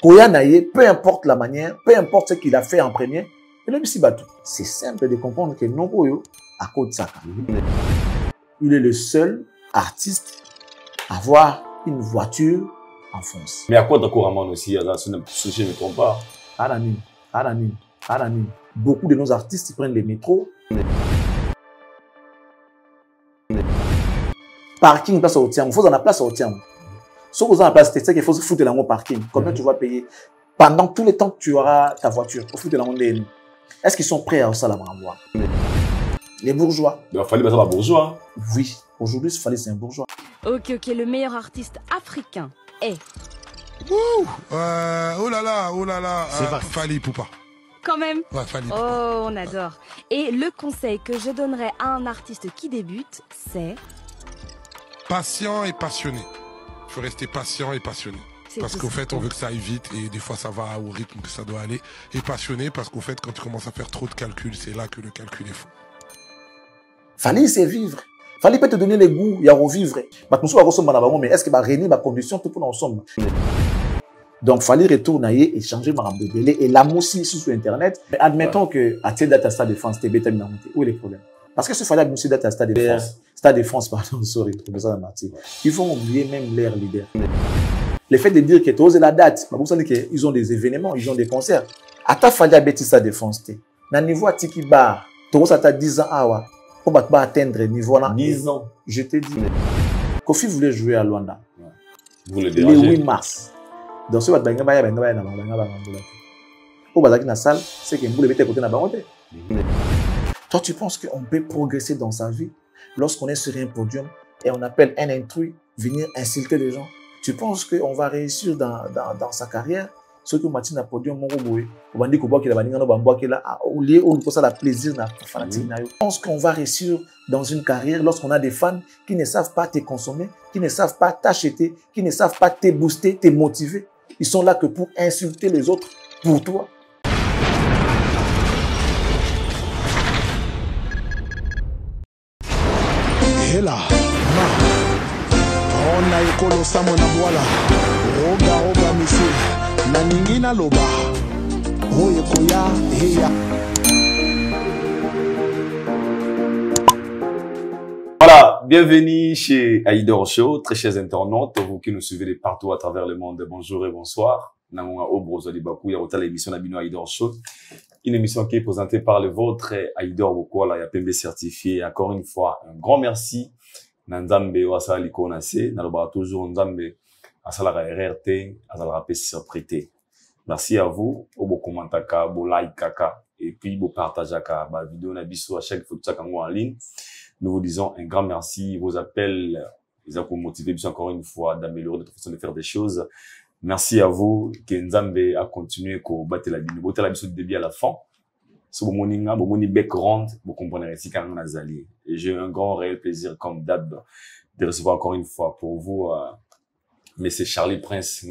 Koyanaye, peu importe la manière, peu importe ce qu'il a fait en premier, c'est simple de comprendre que Nongoyo a cause de ça. Il est le seul artiste à avoir une voiture en France. Mais à quoi d'accord Raman aussi, si je ne me trompe pas? Aranim. Beaucoup de nos artistes ils prennent les métros. Parking, place au tien. Il faut en la place au tien. Si vous avez la place, c'est ça qu'il faut se foutre dans mon parking. Combien tu vas payer pendant tout le temps que tu auras ta voiture? Il faut foutre dans mon DN. Est-ce qu'ils sont prêts à ça la renvoie? Les bourgeois. Il fallait passer par bourgeois. Oui. Aujourd'hui, il fallait c'est un bourgeois. Ok, le meilleur artiste africain est... Oh là là. Fally Poupa. Quand même. Ouais, Fally. Oh, on adore. Et le conseil que je donnerais à un artiste qui débute, c'est... Patient et passionné. Il faut rester patient et passionné. Parce qu'au fait, on veut que ça aille vite et des fois, ça va au rythme que ça doit aller. Et passionné parce qu'au fait, quand tu commences à faire trop de calculs, c'est là que le calcul est faux. Fallait c'est vivre. Fallait peut te donner les goûts, il y a revivre. Mais est-ce que réunir ma condition tout pour ensemble? Donc, fallait retourner et changer ma rampe de délai. Et l'amour aussi sur Internet. Mais admettons que à tel data stade de France, t'es bêta monté. Où est le problème? Parce que ce fallait annoncer data stade de France. Stade de France, pardon, sorry, ils vont oublier même leur leader. Le fait de dire que tu oses la date, ils ont des événements, ils ont des concerts. À ta fallait à bêtise ça de France. Dans le niveau à Tiki Bar, tu as 10 ans, pour atteindre le niveau là. 10 ans. Je t'ai dit. Kofi voulait jouer à Luanda. Vous le le 8 mars. Donc, ce que la salle, c'est que vous le côté na bangote. Toi, tu penses qu'on peut progresser dans sa vie lorsqu'on est sur un podium et on appelle un intrus venir insulter les gens? Tu penses qu'on va réussir dans sa carrière? Ce que Martin a podium, on va dire qu'il a au lieu où on a plaisir fanatique. Je pense qu'on va réussir dans une carrière lorsqu'on a des fans qui ne savent pas te consommer, qui ne savent pas t'acheter, qui ne savent pas te booster, te motiver. Ils sont là que pour insulter les autres pour toi. Et là, on a écolo samona voilà, roga monsieur, naningina loba, oye koya heya. Voilà, bienvenue chez Aïdor Show, très chers internautes, vous qui nous suivez de partout à travers le monde, bonjour et bonsoir. Namona Obrozo di Bakou, Yarota l'émission Nabino Aïdor Show. Une émission qui est présentée par le vôtre, Aïdor Bokola, Yapembe certifié. Encore une fois, un grand merci. Nzambe Wasala Likonase, Nalobara toujours Nzambe, Asala RRT, Asala prêté. Merci à vous, Obo Komantaka, Bo Like Kaka, et puis Bo Partageaka, Ba vidéo Nabiso à chaque fois que tu en ligne. Nous vous disons un grand merci. Vos appels, ils ont motivé encore une fois d'améliorer notre façon de faire des choses. Merci à vous, que Nzambe a continué à battre la bino. Battre la bino du début à la fin. C'est mon moninga, mon moni background, vous comprenez ici quand on a zali. Et j'ai un grand réel plaisir, comme d'hab, de recevoir encore une fois pour vous, Monsieur Charlie Prince,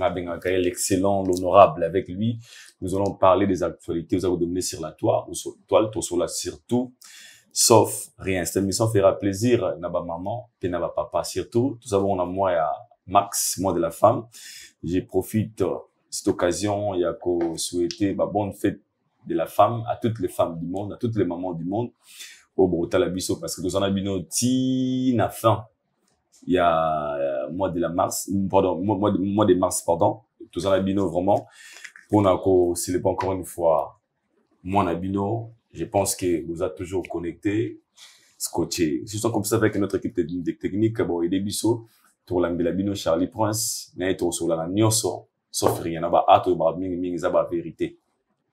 l'excellent, l'honorable. Avec lui, nous allons parler des actualités. Vous allez dominer sur la toile, ou sur la surtout. Sauf rien. Cette émission fera plaisir, Naba maman, et Naba papa. Surtout, tout ça, on a moi et Max, moi de la femme. Je profite de cette occasion, il y a qu'à souhaiter bonne fête de la femme à toutes les femmes du monde, à toutes les mamans du monde. Au Brotalabiso, parce que nous en avons tina fin. Il y a mois de mars, pardon. Tous en abino vraiment. Pour nous, s'il n'est pas encore une fois, moi en abino, je pense que vous êtes toujours connectés, scotché. Si vous comme ça avec notre équipe technique, bon, et des bisous, pour l'ambulabino Charlie Prince, n'est-ce sur la nyoso, sauf rien, n'a pas hâte, mingi, ça va vérité.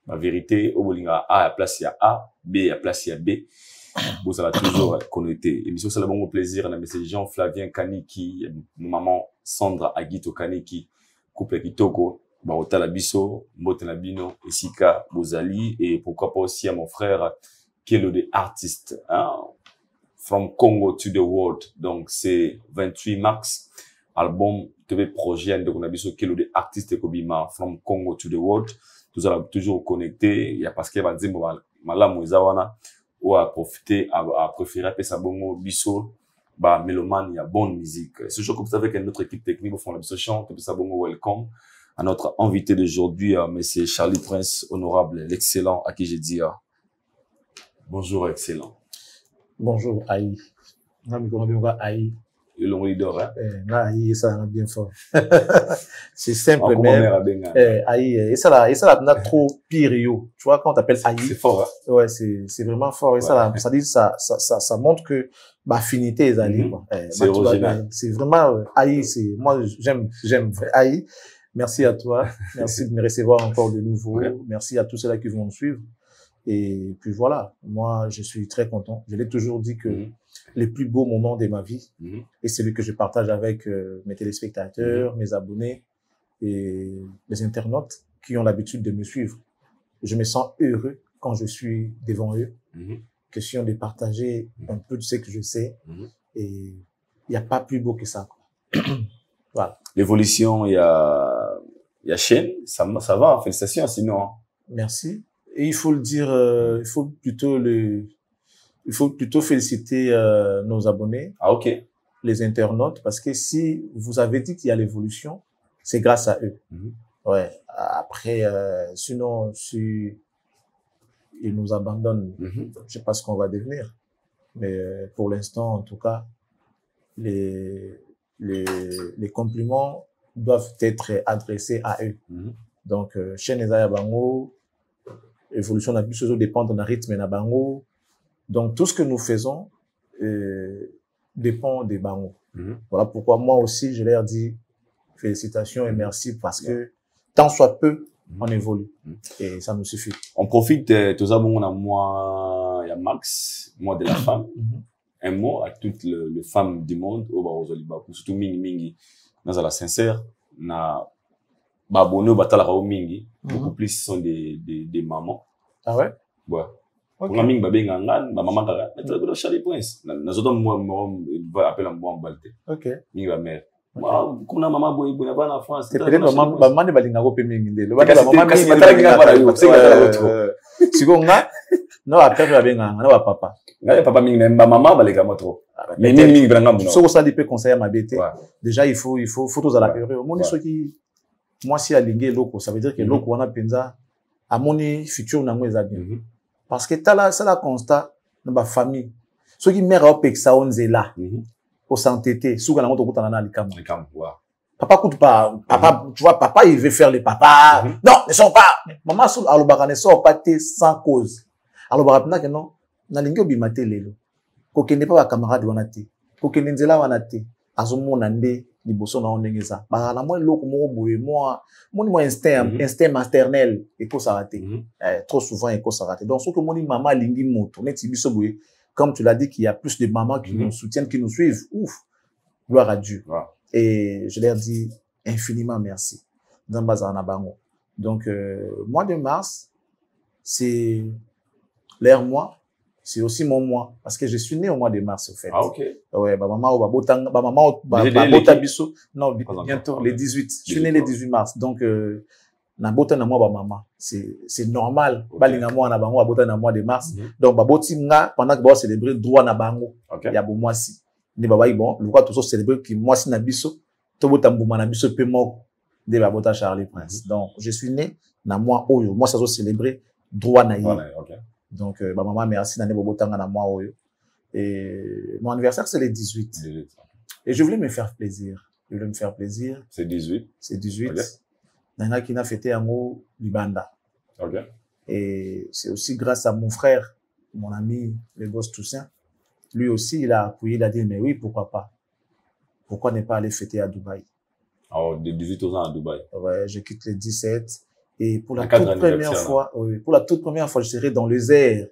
Ma vérité, au bolinga A, à place il y a A, B, à place il y a B. Vous allez toujours connecté. Émission, c'est le bon plaisir. On a M. Jean-Flavien Kaniki, maman Sandra Aguito Kaniki, couple Kitoko, Baotala Bisso, Motenabino, Esika, Bozali, et pourquoi pas aussi à mon frère, qui est le des artistes, hein, From Congo to the World. Donc, c'est 28 mars, album, TV projet, donc on a Bisso, qui est le des artistes Kobima, From Congo to the World. Tout allons toujours connecté. Il y a parce qu'il va dire, Malam Ouizawana, ou à profiter, à préférer appeler sa bongo biso, mélomane, il y a bonne musique. Ce jour comme ça avec notre équipe technique, au fond, la biso chante, puis sa bongo welcome. à notre invité d'aujourd'hui, monsieur Charlie Prince, honorable, l'excellent, à qui j'ai dit bonjour, excellent. Bonjour, Aïe. Aïe. Le long leader, hein? Aïe, ça va bien fort. C'est simple, même. Aïe, et ça là, trop pire, yo. Tu vois, quand on t'appelle Aïe. C'est fort, hein? Ouais, c'est vraiment fort. Et ça là, ça dit, ça montre que, affinité, les alliés, quoi. C'est original. C'est vraiment, Aïe, moi, j'aime Aïe. Merci à toi. Merci de me recevoir encore de nouveau. Ouais. Merci à tous ceux-là qui vont me suivre. Et puis voilà, moi, je suis très content. Je l'ai toujours dit que les plus beaux moments de ma vie, et celui que je partage avec mes téléspectateurs, mes abonnés et les internautes qui ont l'habitude de me suivre. Je me sens heureux quand je suis devant eux, question de partager un peu de ce que je sais. Et il n'y a pas plus beau que ça. Voilà. L'évolution, il y a chaîne, ça va, félicitations, sinon. Merci. Et il faut le dire, il faut plutôt féliciter nos abonnés, les internautes, parce que si vous avez dit qu'il y a l'évolution, c'est grâce à eux. Ouais. Après, sinon, si ils nous abandonnent, je sais pas ce qu'on va devenir. Mais pour l'instant, en tout cas, les compliments doivent être adressés à eux. Donc, chez Nezaya Bango, évolution n'a plus toujours dépendre d'un rythme na bango. Donc, tout ce que nous faisons dépend des bango. Voilà pourquoi moi aussi, je leur dis félicitations et merci parce que tant soit peu, on évolue. Et ça nous suffit. On profite, tous à bon, on a moi, il y a Max, moi de la femme. Un mot à toutes les femmes du monde, au Barozoliba, surtout Mingi, dans la sincère, na Babono, Batala Mingi, beaucoup plus sont des mamans. Ah ouais? Ouais. Pour la Mingi, Babé Ngangan, ma maman, le Charlie Prince. Nous autres, moi, il va appeler un bon balte. Ok. Mingi, ma mère. Moi, comme la maman, il n'y a pas en France. C'est peut-être maman de Balingago Mingi. Le maman, non, après, papa. Papa Mingi, même ma maman, elle est trop. Mais Mingi, il faut que ça peut conseiller ma bête. Déjà, il faut tous à la période. Moi, si à l'ingé loko, ça veut dire que loko, on a penza, à mon futur, on a moins bien. Parce que t'as là, ça la constat, dans ma famille. Ceux qui mèrent au peksa, on est là. Au santété, sous qu'on a monté à l'ikam. Papa coûte pas, papa, tu vois, papa, il veut faire les papas. Non, ne sort pas. Maman, alobara ne sort pas sans cause. Alobara, n'a que non, n'a l'ingé bimate lelo. Koke n'est pas un camarade wanate. Koke n'enzela wanate. Azomo nande. Liboso na onengeza ba la moi loko mo boye moi instinct maternel et ko s'arrêter trop souvent et ko s'arrêter donc ce que mon maman lingi moto neti biso boye comme tu l'as dit qu'il y a plus de mamans qui nous soutiennent qui nous suivent ouf gloire à Dieu et je leur dis infiniment merci dans bazana bango donc mois de mars c'est leur mois. C'est aussi mon mois. Parce que je suis né au mois de mars, au fait. Ah, ok. Ouais, maman, biso. Non, bientôt, les 18. Je suis né le 18 mars. Donc, na bota na mois, maman. C'est normal. Balinga mois na bango, bota na mois de mars. Donc, baboti nga, pendant que ba célébrer droit na bango. Il y a bon mois si. Ni baba, bon, le quoi, tout ça célébrer qui mois si na biso. To bota mbouma na biso pe moko. De babota Charlie Prince. Donc, je suis né na mois oyo. Moi, ça se célébrer droit na yi. Donc, ma maman merci d'année bobotanga na moi oyo. Et mon anniversaire, c'est le 18. Et je voulais me faire plaisir. C'est 18. C'est 18. Nana qui n'a fêté un mot Libanda. Et c'est aussi grâce à mon frère, mon ami, le boss Toussaint. Lui aussi, il a appuyé, il a dit, mais oui, pourquoi pas? Pourquoi ne pas aller fêter à Dubaï? Alors, de 18 ans à Dubaï. Ouais, je quitte le 17. Et pour la toute première fois, je serai dans les airs.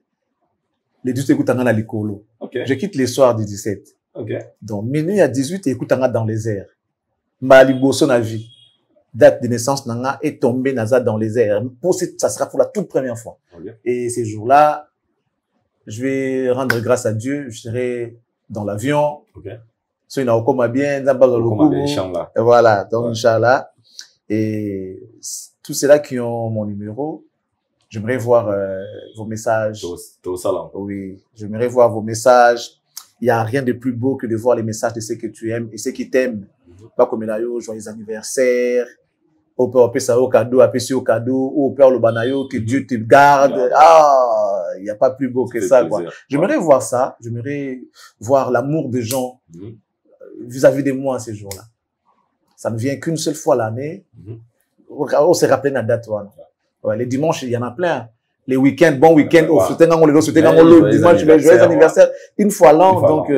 Les 18 écoute à l'icolo. Je quitte les soirs du 17. Donc, minuit à 18 écoute dans les airs. Mali Bosso na vie. Date de naissance nanga est tombé naza dans les airs. Ça sera pour la toute première fois. Et ces jours-là, je vais rendre grâce à Dieu. Je serai dans l'avion. So, il n'a aucun bien, et voilà. Donc, Inch'Allah. Et tous ceux-là qui ont mon numéro, j'aimerais voir vos messages. Oui, j'aimerais voir vos messages. Il n'y a rien de plus beau que de voir les messages de ceux que tu aimes et ceux qui t'aiment. Pas comme là, joyeux anniversaire. Au père, ça au cadeau, au cadeau, au père le banayo, que Dieu te garde. Ah, il n'y a pas plus beau que ça, quoi. J'aimerais voir ça. J'aimerais voir l'amour des gens vis-à-vis de moi ces jours-là. Ça ne vient qu'une seule fois l'année. On s'est rappelé la date, ouais. Les dimanches, il y en a plein. Les week-ends, bon week-end, au dimanche, joyeux anniversaire, une fois l'an, donc,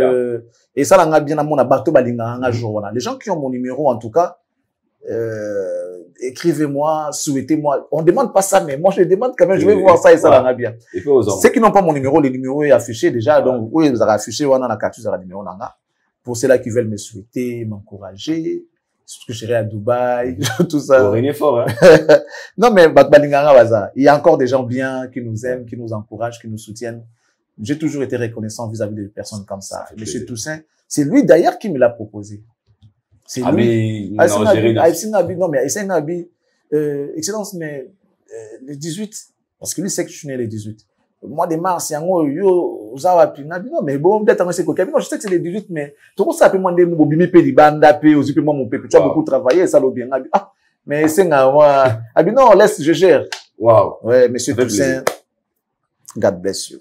et ça, on a bien à mon abato balinga, un jour, voilà. Les gens qui ont mon numéro, en tout cas, écrivez-moi, souhaitez-moi. On demande pas ça, mais moi, je demande quand même, je vais voir ça et ça, on a bien. Ceux qui n'ont pas mon numéro, le numéro est affiché déjà, donc, oui, vous avez affiché, on a la carte, vous avez le numéro, pour ceux-là qui veulent me souhaiter, m'encourager, surtout que je serai à Dubaï, tout ça. Fort, hein. Non, mais il y a encore des gens bien qui nous aiment, qui nous encouragent, qui nous soutiennent. J'ai toujours été reconnaissant vis-à-vis des personnes comme ça. Monsieur Toussaint, c'est lui d'ailleurs qui me l'a proposé. C'est lui. Non, mais Excellence, mais le 18, parce que lui sait que je suis né le 18. Mois de mars, non, mais bon, peut-être c'est coquin. Non, je sais que c'est le 18, mais tout ça peut demander mon bimi pe libanda pe aux mon pe. Tu as beaucoup travaillé, ça l'a bien. Ah, mais c'est moi. Non, laisse, je gère. Wow. Ouais, monsieur Toussaint, God bless you.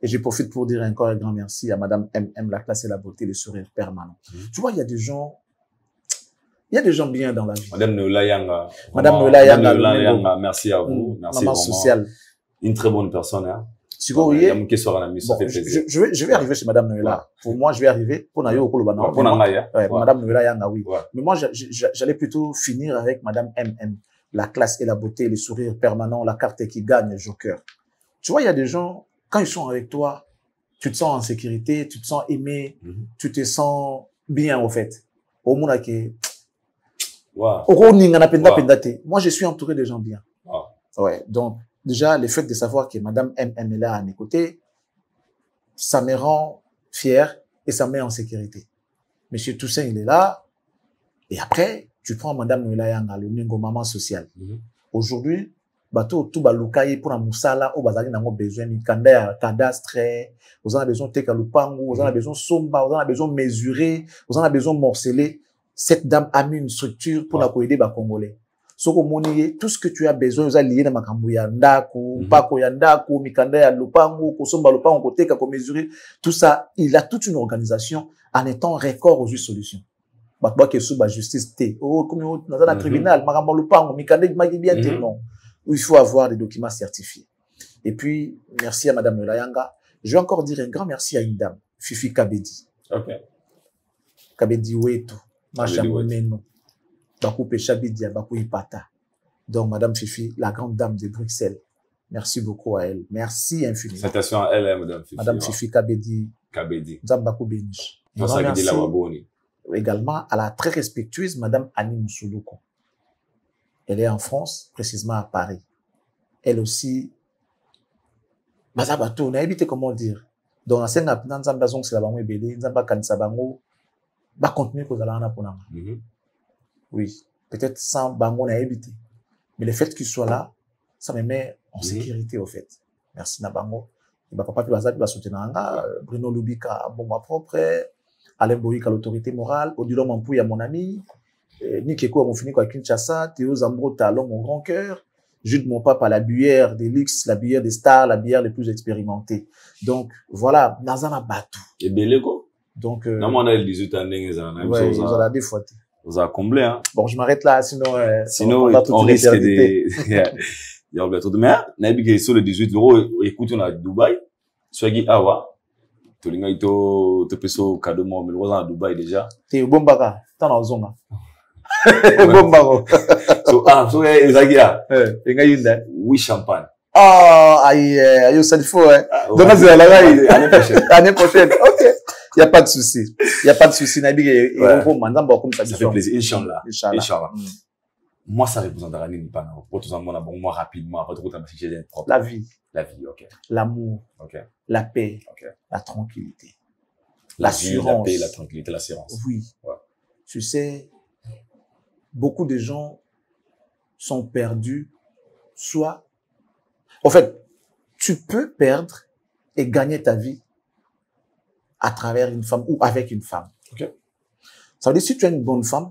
Et je profite pour dire encore un grand merci à Madame MM, la classe et la beauté, le sourire permanent. Tu vois, il y a des gens bien dans la vie. Madame Nola Yanga. Madame Nola Yanga, merci à vous. Merci maman sociale. Une très bonne personne, hein. Bon, je vais arriver chez Madame Noëlla. Pour moi, je vais arriver. Pour Madame Noëlla Yanga, oui. Mais moi, j'allais plutôt finir avec Madame MM. La classe et la beauté, le sourire permanent, la carte qui gagne, le joker. Tu vois, il y a des gens, quand ils sont avec toi, tu te sens en sécurité, tu te sens aimé, tu te sens bien, au fait. Au monde qui moi, je suis entouré de gens bien. Ouais. Donc, déjà, le fait de savoir que Madame MM est là à mes côtés, ça me rend fier et ça me met en sécurité. Monsieur Toussaint, il est là. Et après, tu prends Madame Noëlla Yanga, le Ningo Maman Social. Aujourd'hui, bateau tout balukaye pour la moussala, au bazali n'a besoin de cadastre, vous en avez besoin de tekalupangu, vous en avez besoin de somba, vous en avez besoin de mesurer, vous en avez besoin de morceler. Cette dame a mis une structure pour la aider les Congolais. Tout ce que tu as besoin, vous allez lier dans makambu ya ndaku, pako ya ndaku, mikanda ya lupangu, kosomba lupangu, koteka, ko mesurer. Tout ça, il a toute une organisation en étant record aux juste solutions. Batba ke sous justice T. Oh, comme dans un tribunal, makambu lupangu, mikanda bien non. Il faut avoir des documents certifiés. Et puis, merci à Madame Noëlla Yanga. Je vais encore dire un grand merci à une dame, Fifi Kabedi. Ok. Kabedi Wetu, Machamouméno. Bakou Péchabidia, Bakou Ipata. Donc, Madame Fifi, la grande dame de Bruxelles. Merci beaucoup à elle. Merci infiniment. Citation à elle, Madame Fifi. Madame Fifi Kabedi. Kabedi. Bakou Béniche. Également à la très respectueuse Madame Annie Moussoulouko. Elle est en France, précisément à Paris. Elle aussi, Bazabato, on a évité comment dire. Donc, la scène, c'est la bango belé, Nzamba Kansabango, va continuer pour la pour la. Oui, peut-être sans bango, on a évité. Mais le fait qu'il soit là, ça me met en sécurité, au fait. Merci, Nabango. Et papa, puis va soutenir Bruno Lubika, bon, ma propre, Alain Boïka, l'autorité morale, Odilon Mampouy, à mon ami. Nikeko, mon fini, quoi, Kinshasa, Théo Zambro, Talon, mon grand cœur, Jude, mon papa, la bière des luxe, la bière des stars, la bière les plus expérimentées. Donc, voilà, Nazana Batou. Et Beleko? Donc, non, on a 18 ans, ouais, ils ont des fois. Vous avez comblé, hein. Bon, je m'arrête là, sinon, on risque des, il y a le mais, Nabi qui est sur le 18 €, écoute, on a Dubaï, soit qui, awa, tu l'as ito, te peso cadeau, mais le à Dubaï déjà. T'es bon baka, t'en as zone. Bon bako. So, Zagia. Yinda. Oui, champagne. Ah, aïe, ça il faut, hein. Donc, c'est la l'année prochaine. Ok. Il n'y a pas de souci. Il n'y a pas de souci. Nabi, ça fait plaisir. Inch'Allah. Moi, ça représentera pour tout moi, rapidement, la vie. La vie, ok. L'amour. Ok. La paix. Ok. La tranquillité. L'assurance. La paix, la tranquillité, l'assurance. Oui. Ouais. Tu sais, beaucoup de gens sont perdus, soit, en fait, tu peux perdre et gagner ta vie à travers une femme ou avec une femme. Okay. Ça veut dire, si tu es une bonne femme,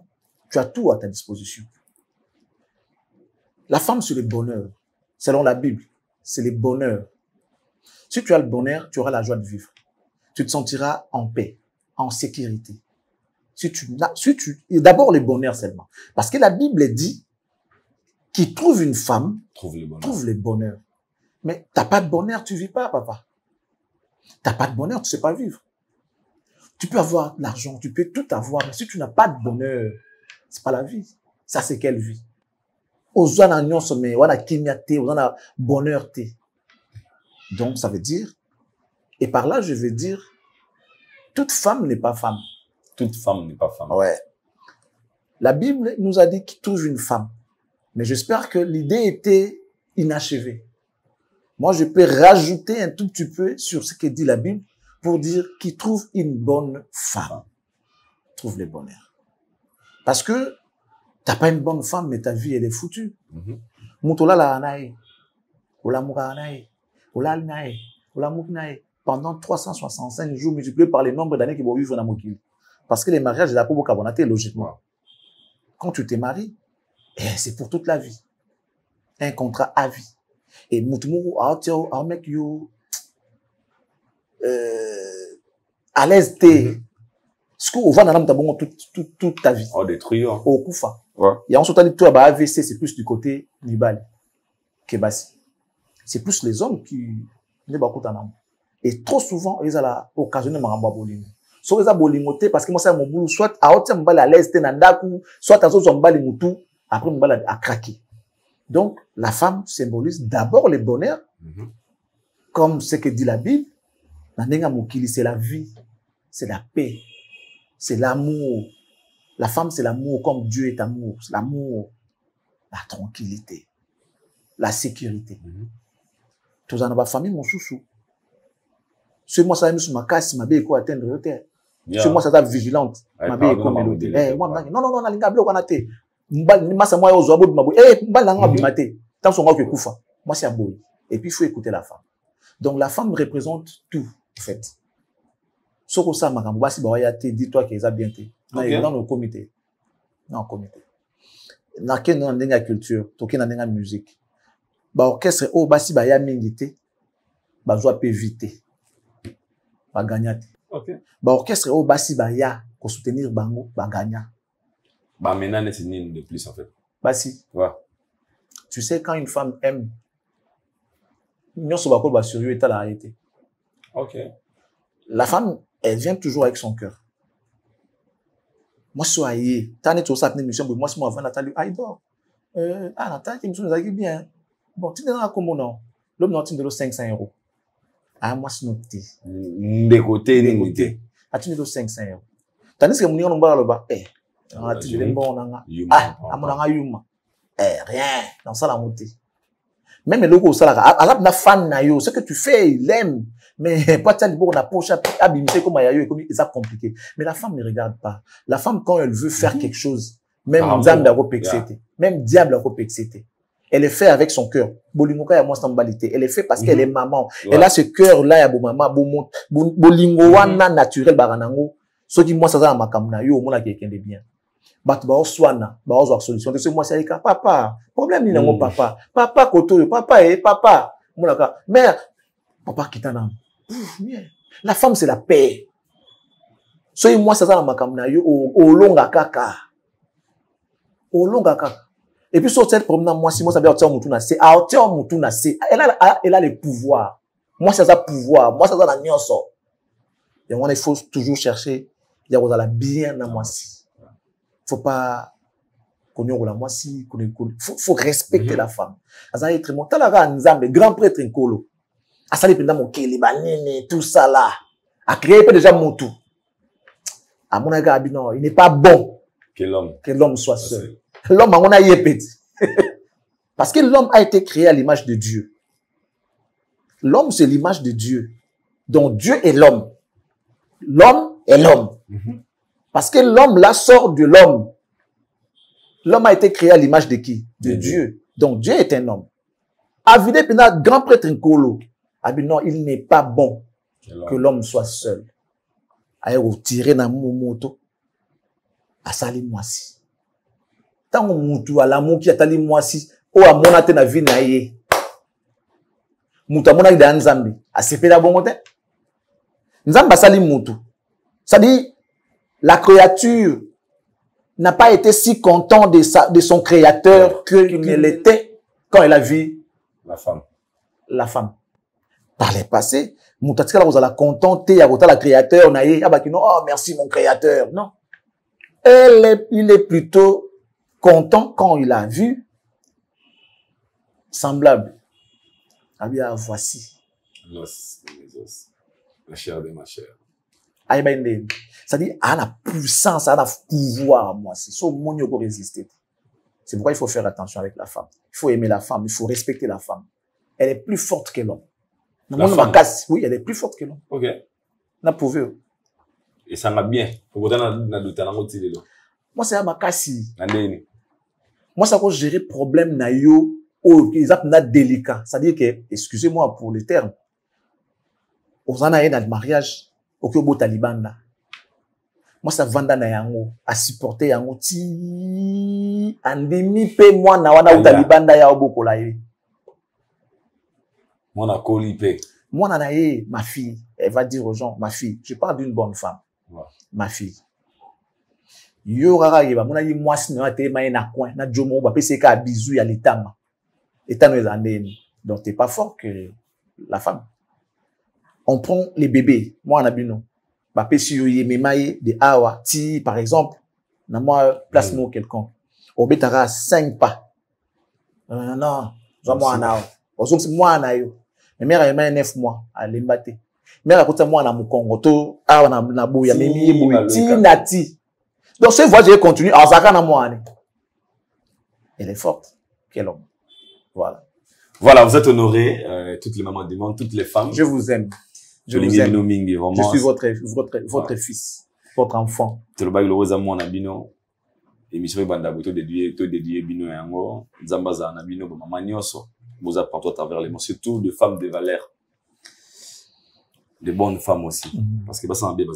tu as tout à ta disposition. La femme, c'est le bonheur. Selon la Bible, c'est le bonheur. Si tu as le bonheur, tu auras la joie de vivre. Tu te sentiras en paix, en sécurité. D'abord le bonheur seulement. Parce que la Bible dit qui trouve une femme, trouve le bonheur. Mais t'as pas de bonheur, tu vis pas, papa. T'as pas de bonheur, tu sais pas vivre. Tu peux avoir de l'argent, tu peux tout avoir, mais si tu n'as pas de bonheur, c'est pas la vie. Ça, c'est quelle vie? Aux on sommet, on a kimiaté, on a bonheur té. Donc, ça veut dire, et par là, je veux dire, toute femme n'est pas femme. Toute femme n'est pas femme. Ouais. La Bible nous a dit qu'il trouve une femme. Mais j'espère que l'idée était inachevée. Moi, je peux rajouter un tout petit peu sur ce que dit la Bible pour dire qu'il trouve une bonne femme. Trouve le bonheur. Parce que t'as pas une bonne femme, mais ta vie, elle est foutue. Mutola la anaï. Ola moura anaï. Ola anaï. Ola mouknaï. Pendant 365 jours multipliés par le nombre d'années qu'ils vont vivre dans Mokil. Parce que les mariages, c'est pour carbonaté, logiquement. Quand tu t'es marié, c'est pour toute la vie. Un contrat à vie. Et Moutoumou, I'll make you à l'aise t'es. Ce qu'on va dans toute ta vie. Oh, détruire. Au Koufa. Ouais. Et ensuite, tout à AVC, c'est plus du côté Nibali. Kebasi. C'est plus les hommes qui ne pas en. Et trop souvent, ils ont occasionné maramba bolingo. Soit ils ont bolingoté parce que moi, c'est mon boulot. Soit à haute mbali à l'aise t'es nandaku, soit à autres mbali moutou, après mbali à craquer. Donc, la femme symbolise d'abord le bonheur, comme ce que dit la Bible. C'est la vie, c'est la paix, c'est l'amour. La femme, c'est l'amour comme Dieu est amour. C'est l'amour, la tranquillité, la sécurité. Tous en avez famille, mon chouchou. Chez moi, ça m'a mis ma casse, ma belle, quoi, atteindre le terre. Chez moi, ça va vigilante. Ma belle, quoi, mélodie. Non, non, non, linga, bloc, on a été. Massa, moi, aux oiseaux de ma bouille. M'balanga, bimate. Tant son que koufa. Moi, c'est un beau. Et puis, il faut écouter la femme. Donc, la femme représente tout, en fait. Ce que ça, ma basi, bah, dis-toi qu'ils a bien été. Dans le comité. Dans le comité. Dans la culture, dans la musique. Bah, orchestre, oh, basi, bah, ya mingité. Bah, joie peut vite. Bah, gagnate. Ok. Bah, orchestre, oh, basi, bah, ya, pour soutenir bango, bah, gagnat. Bah, maintenant, c'est une de plus, en fait. Basi. Ouais. Tu sais, quand une femme aime, nous sommes pas sur eux, état la réalité. Ok. La femme, elle vient toujours avec son cœur. Moi, je suis aïe. T'as net aussi une émission, moi, c'est moi, avant Nathalie, aïe, bon. Nathalie, émission nous a dit bien. Bon, tu n'as comment non? L'homme n'a de 500 €. Ah, moi, c'est noté. Des côtés, des côtés. Ah, tu n'as de 500 €. Tandis que mon yon là bas, on a dit, bon, on a, yuma. Rien. Dans ça, la montée. Même le logo, ça, la fan na yo, ce que tu fais, il aime. Mais pas tellement bon, on a poche à bimiter comme aïe, comme c'est compliqué. Mais la femme ne regarde pas. La femme, quand elle veut faire quelque chose, même diable a repexété. Même diable a repexété. Elle est fait avec son cœur. Bolingoka ya moi stambalité. Elle est fait parce qu'elle est maman. Elle a ce cœur-là, ya bo maman, bolingo wana naturel baranango. Ce qui moi, ça va makamna yo, moi, quelqu'un de bien. Bat ba oswana, ba ozo solution. De ce moi, c'est papa. Problème ni nango papa. Papa koto, papa papa. Moulaka. Mère, papa kitana. La femme, c'est la paix. Soy moi, ça va makamna yo, au longa kaka. Au longa kaka. Et puis, sur cette promenade, moi, si moi, ça veut dire Moutouna, c'est à hauteur Moutouna, c'est, elle a les pouvoirs. Moi, ça a pouvoir. Moi, ça a la nyonso. Et moi, il faut toujours chercher, il y a la bien dans moi si. Faut pas, connaître la moi si, faut respecter la femme. Ça être mon talaga nzambe, grand prêtre nkolo. À ça, les pendant mon kele, banene, tout ça là. À créer déjà mon tout. À mon avis, non, il n'est pas bon. Que l'homme soit seul. L'homme a yépéti. Parce que l'homme a été créé à l'image de Dieu. L'homme, c'est l'image de Dieu. Donc, Dieu est l'homme. L'homme est l'homme. Parce que l'homme, là, sort de l'homme. L'homme a été créé à l'image de qui? De Dieu. Donc, Dieu est un homme. Avide Pina, grand prêtre Nkolo. Ah bien non, il n'est pas bon que l'homme soit seul. Aïe, tirer dans mon moto. À sali moi si. Tant on moutou à l'amour qui a tali moi si, o amona te na vie na ye mutu amona ida nzambe asepela bongo te nzambe asali mutu c'est-à-dire la créature n'a pas été si content de son créateur qu'il ne l'était quand elle a vu la femme. Par les passés, Moutatika vous allez contenter à la créateur, oh merci mon créateur. Non. Il est plutôt content quand il a vu semblable. Ah bien, voici. La chair de ma chair. C'est-à-dire, elle a la puissance, elle a le pouvoir, moi. C'est ça, mon pour résister. C'est pourquoi il faut faire attention avec la femme. Il faut aimer la femme, il faut respecter la femme. Elle est plus forte que l'homme. La femme? Oui, elle est plus forte que l'homme. Ok. On a prouvé. Et ça m'a bien. Moi, c'est à ma casse. Moi, ça va gérer problème na yo, délicat. C'est-à-dire que, excusez-moi pour le terme, on a dans le mariage, au Kyobo Taliban là. Moi, ça vanda na yango, à supporter yango, ti, andemi pe moi na wana au Taliban da ya oboko la ye. Moi, na koli pe. Moi, na ye, ma fille, elle va dire aux gens, ma fille, je parle d'une bonne femme. Ouais. Ma fille. Yo rara yeba, mona yi mwasi na te ma na coin, na jomo ba pese ka bisou ya letama. Etano ezandeni. Donc t'es pas fort que la femme. On prend les bébés. Moi, on a bino. Bah, si yo yememaye de awa, ti, par exemple, na moi, place moi quelqu'un. Au betara 5 pas. Non, moi, en a. Moi, en a yo. Mais mère, elle m'a 9 mois. Elle est mbattée. Mère, à côté de moi, on a mon congo. To, ah, on a na bouya, mimi, bouya, ti, nati. Donc, ce voyage continue. En Zaka, na moi, elle est forte. Quel homme. Voilà. Voilà, vous êtes honorés, toutes les mamans du monde, toutes les femmes. Je vous aime. Je vous aime. Je suis votre fils, votre enfant. C'est le bail le rose à moi, Nabino. Émission Banda Boto dédié Bino et Ango. Zambaza Nabino, maman Nyoso. Vous apportez à travers les mots, surtout de femmes de valeur. De bonnes femmes aussi. Parce que bah, ça en bébé,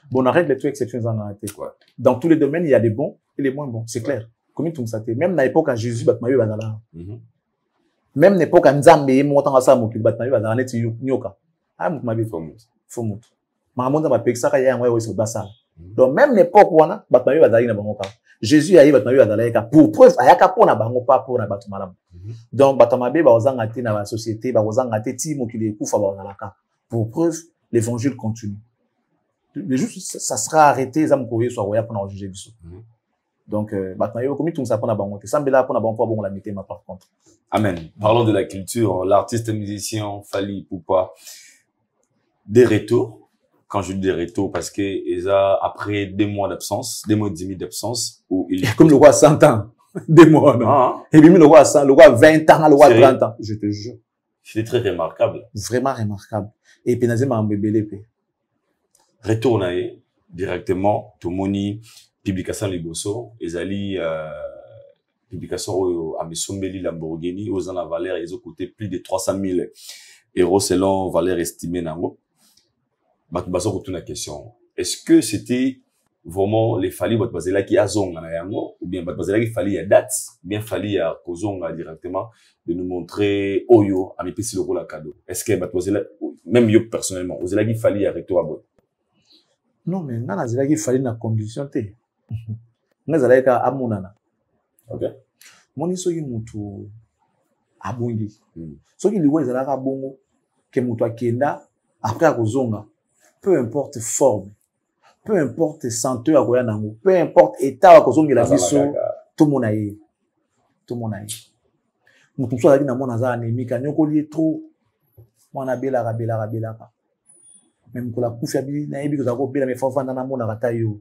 Bon, on arrête les trucs exceptionnels en arrêté, quoi. Dans tous les domaines, il y a des bons et les moins bons. C'est clair. Comme tout ça, même à l'époque, à Jésus, Batmaï Bazala. Même à l'époque, à Nzambe, montant à ça, Mokil Batmaï Bazala, net Nyoka. Ah, Moukmabi, Fomut. Mahamonda m'a pexé, il y a un way sur Bassa. Donc, même l'époque où on a, Batmaï Bazala, il n'a pas Jésus a eu Batmaï Bazala, pour preuve, il y a qu'à pour n'a pas pour n'a pas tout malade. Donc, Batamabe, Bazangati dans la société, Bazangati, Ti, Mokil, Koufa, Bazalaka. Pour preuve, l'évangile continue. Le jour, ça sera arrêté, ça me courir sur Roya pour juger du Donc, maintenant, comme tout ça pour la banque, ça me là pour la banque pour la mettre par contre. Amen. Parlons de la culture, l'artiste musicien Fally Ipupa. Des retours. Quand je dis des retours, parce que ils a après 2 mois d'absence, 2 mois et demi d'absence, où il comme le roi 100 ans, 2 mois, non? Ah, et puis le roi 100, le roi 20 ans, le roi 30 ans. Je te jure. C'était très remarquable. Vraiment remarquable. Et puis, nous avons un bébé l'épée. Retourner directement, tout moni, publication liboso, ezali, publication à Messombeli Lamborghini, aux la valeur, ils ont coûté plus de 300 000 € selon valeur estimée nango. Baso retourne la question. Est-ce que c'était vraiment les Fally Batbazela qui a zonga na yango, ou bien Batbazela qui Fally à date, bien Fally à kozonga directement, de nous montrer Oyo, à mépési le rôle à cadeau. Est-ce que Batbazela, même yo personnellement, Ozela qui Fally à retour à bout? Non, mais nana zela qui fallait na condition te. Nga zela ka amunana. Ok. Moni so yi mutu abungi. So ki liwe zela ka bongo ke mutu akenda après akozonga. Peu importe forme, peu importe santé akoya nango, peu importe état akozonga la biso, tout mon aïe. Tout mon aïe. Mutu so la na mona za anémique, nyoko li trop. Mona bela ka. Même pour la koufiabi na yebi ko ko bela me fa vanda na mona kata yo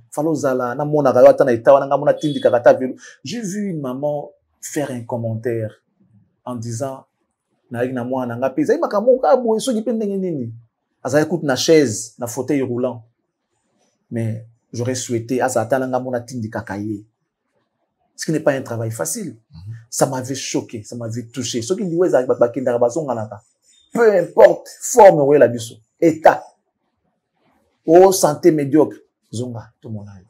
falo zala na mona ka wata na itawa na mona tindi kata velo. J'ai vu une maman faire un commentaire en disant na na mona nga pesa imaka moka boye so di pende nini asa écoute na chaise na fauteuil roulant, mais j'aurais souhaité asa na mona tindi kakaye, ce qui n'est pas un travail facile. Ça m'avait choqué, ça m'avait touché. Ce qui dit ouais za bakenda bazonga naka, peu importe forme ouais la biso état ou santé médiocre zonga tout mon âge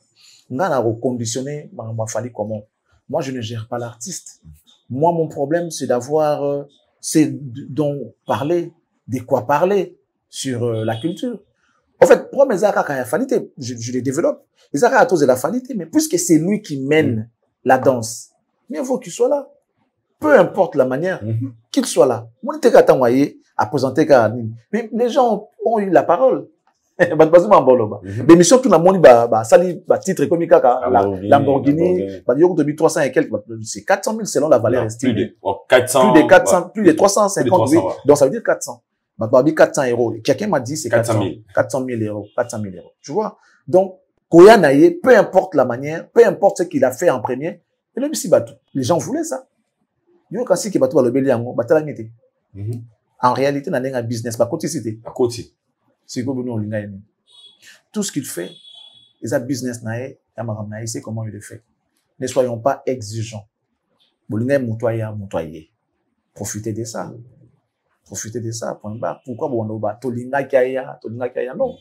nga na reconditionner ma Fally comment Moi, je ne gère pas l'artiste. Moi, mon problème, c'est d'avoir, c'est dont parler, de quoi parler sur la culture. En fait, pour mes arts, je les développe. Les arts à tous de la fanité, mais puisque c'est lui qui mène la danse, mieux vaut qu'il soit là. Peu importe la manière, qu'il soit là. Moi, je suis à présenter. Mais les gens ont eu la parole. L'émission, tout le monde, sali, titre comme Lamborghini, 300 et quelques, c'est 400 000 selon la valeur estimée. Plus de 350 000. Donc, ça veut dire 400. 400 euros. Quelqu'un m'a dit c'est 400 000 euros. Tu vois? Donc, Koya Naye, peu importe la manière, peu importe ce qu'il a fait en premier, les gens voulaient ça. En réalité, on a un business, tout ce qu'il fait, c'est un business, c'est comment il le fait. Ne soyons pas exigeants. Profitez de ça. Profitez de ça. Pourquoi non?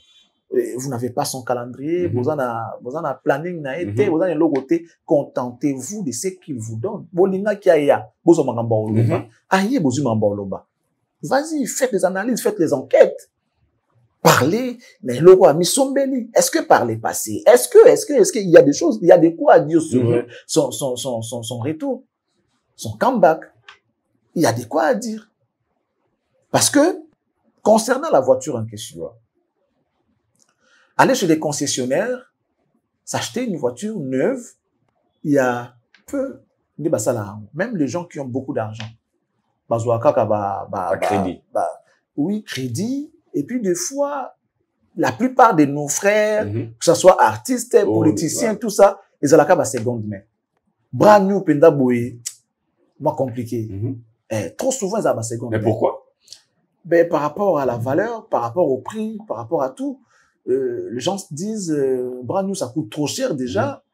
Vous n'avez pas son calendrier, vous en avez planning, vous avez logoté, contentez-vous de ce qu'il vous donne. Vas-y, faites des analyses, faites des enquêtes. Parlez, mais logo a mis son béni. Est-ce que par les passés, est-ce qu'il y a des choses, il y a des quoi à dire sur son retour, son comeback. Il y a des quoi à dire. Parce que, concernant la voiture en question, aller chez les concessionnaires, s'acheter une voiture neuve, il y a peu de même les gens qui ont beaucoup d'argent. Crédit. Oui, crédit. Et puis, des fois, la plupart de nos frères, que ce soit artistes, politiciens, tout ça, ils ont la carte à seconde main. Brand new, penda boy, moi compliqué. Trop souvent, ils ont la seconde main. Mais pourquoi? Ben, par rapport à la valeur, par rapport au prix, par rapport à tout, les gens se disent, brand new, ça coûte trop cher déjà.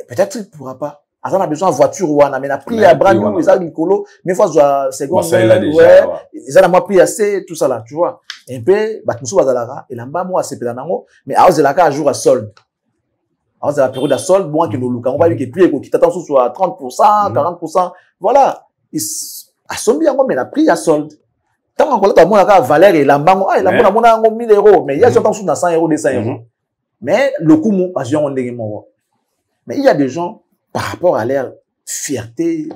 Peut-être qu'il ne pourra pas. On a besoin de voiture ou on a pris à brand new, ils ont une colo, mais fois, je seconde main, ils ont moi pris assez, tout ça là, tu vois. Un peu, batmusu bazalara, et là-bas, moi, c'est pédanango, mais à Ozelaka, à jour à solde. À la période à solde, moi, qui nous loue, on va dire que puis, qui t'attend soit à 30%, 40%, voilà. À son bien, mais la prix à solde. Tant qu'on a moi, la valeur et l'ambango, il a mon 1000 euros, mais il y a surtout dans 100 euros, 200 euros. Mais le coût, moi, pas on est mort. Mais il y a des gens, par rapport à leur fierté,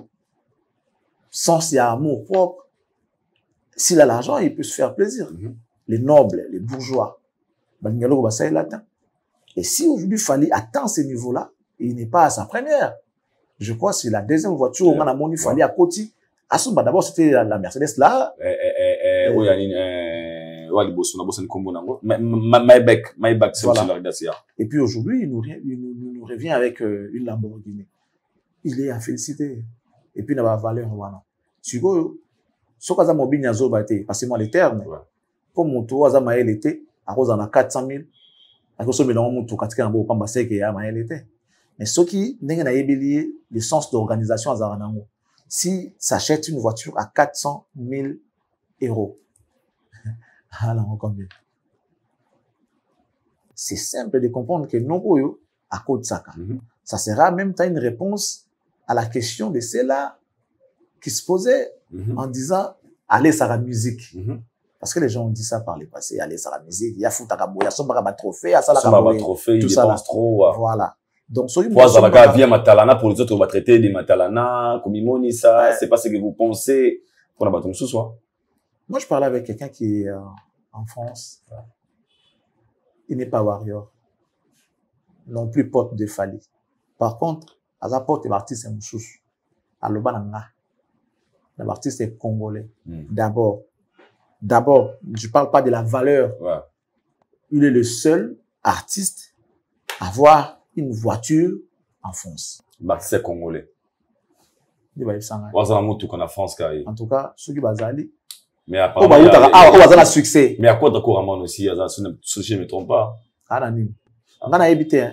sens et amour propre, s'il a l'argent, il peut se faire plaisir. Les nobles, les bourgeois, et si aujourd'hui Fally atteint ce niveau-là, il n'est pas à sa première. Je crois que c'est la deuxième voiture où on a moni Fally à Koti. D'abord, c'était la Mercedes là. Maybach, c'est aussi la. Et puis aujourd'hui, il nous revient avec une Lamborghini. Il est à féliciter. Et puis, il a valeur. Tu vois, ce qu'on a mobile, passez-moi les termes. Comme mon tour, à Maël était, à cause de 400 000, à cause de mon tour, quand on a passé que Maël était. Mais ceux qui n'ont pas le sens d'organisation à Zaranango, si s'achète une voiture à 400 000 euros, alors combien? C'est simple de comprendre que non, à cause de ça, ça sera même une réponse à la question de ceux-là qui se posaient en disant, allez, ça la musique. Parce que les gens ont dit ça par le passé, allez, ça la musique, il y a Foutakabo, il y a Sombara trophée, il y a Salakabo. Trophée, il dépense trop. Voilà. Donc, via Matalana, pour les autres, on va traiter des Matalana, comme Imoni, ça, c'est pas ce que vous pensez pour la bâton ce soir. Moi, je parlais avec quelqu'un qui est en France. Il n'est pas warrior. Non plus pote de Fally. Par contre, à la porte, l'artiste est moussous. À l'Obananga. L'artiste est congolais. D'abord, je parle pas de la valeur. Il est le seul artiste à avoir une voiture en France. C'est congolais. En tout cas, ceux qui bazali. Mais apparemment, on a succès. Mais à quoi d'accord Ramon aussi, je ne me trompe pas. On a évité,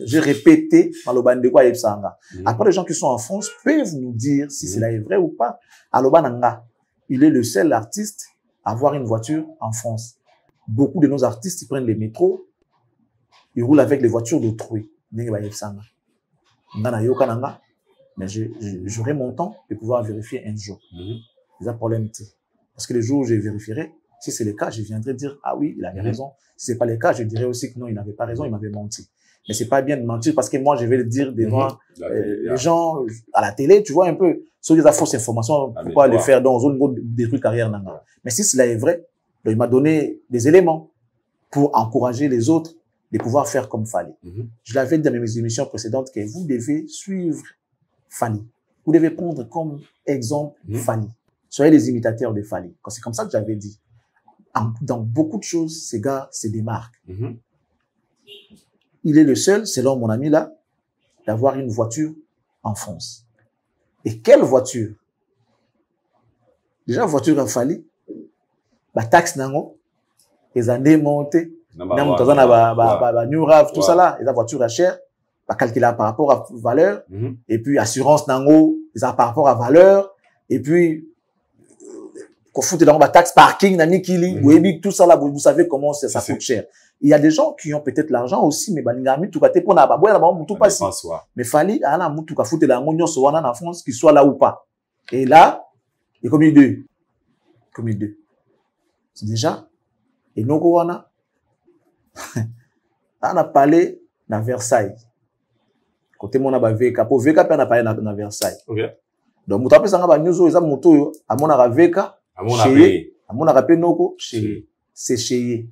j'ai répété dans le bande de quoi Après, les gens qui sont en France peuvent nous dire si cela est vrai ou pas. Alobananga, il est le seul artiste à avoir une voiture en France. Beaucoup de nos artistes, ils prennent les métros, ils roulent avec les voitures d'autrui. mais j'aurai mon temps de pouvoir vérifier un jour. C'est un problème. Parce que le jour où je vérifierai, si c'est le cas, je viendrai dire, ah oui, il avait raison. Si c'est pas le cas, je dirais aussi que non, il n'avait pas raison, il m'avait menti. Mais c'est pas bien de mentir parce que moi, je vais le dire devant les gens à la télé, tu vois un peu. Sur des fausses informations, pourquoi le faire dans un niveau détruire carrière nana. Mais si cela est vrai, donc il m'a donné des éléments pour encourager les autres de pouvoir faire comme Fally. Je l'avais dit dans mes émissions précédentes que vous devez suivre Fally. Vous devez prendre comme exemple Fally. Soyez les imitateurs de Fally. C'est comme ça que j'avais dit. Dans beaucoup de choses, ces gars se démarquent. Il est le seul, selon mon ami là, d'avoir une voiture en France. Et quelle voiture? Déjà, voiture à Fally, la taxe nango, les années montées, New Rave, tout ça là, la voiture à cher, va calculer par rapport à valeur, et puis assurance nango, par rapport à valeur, et puis qu'on fout dans la taxe parking, tout ça là, vous savez comment ça coûte cher. Il y a des gens qui ont peut-être l'argent aussi, mais mais Fally, en France, qu'il soit là ou pas. Et là, il y a combien deux? C'est déjà, et nous, on a parlé dans Versailles. Côté mon VK, pour VK, on a parlé dans Versailles. Donc, vous avez ça, nous, à mon VK, c'est chez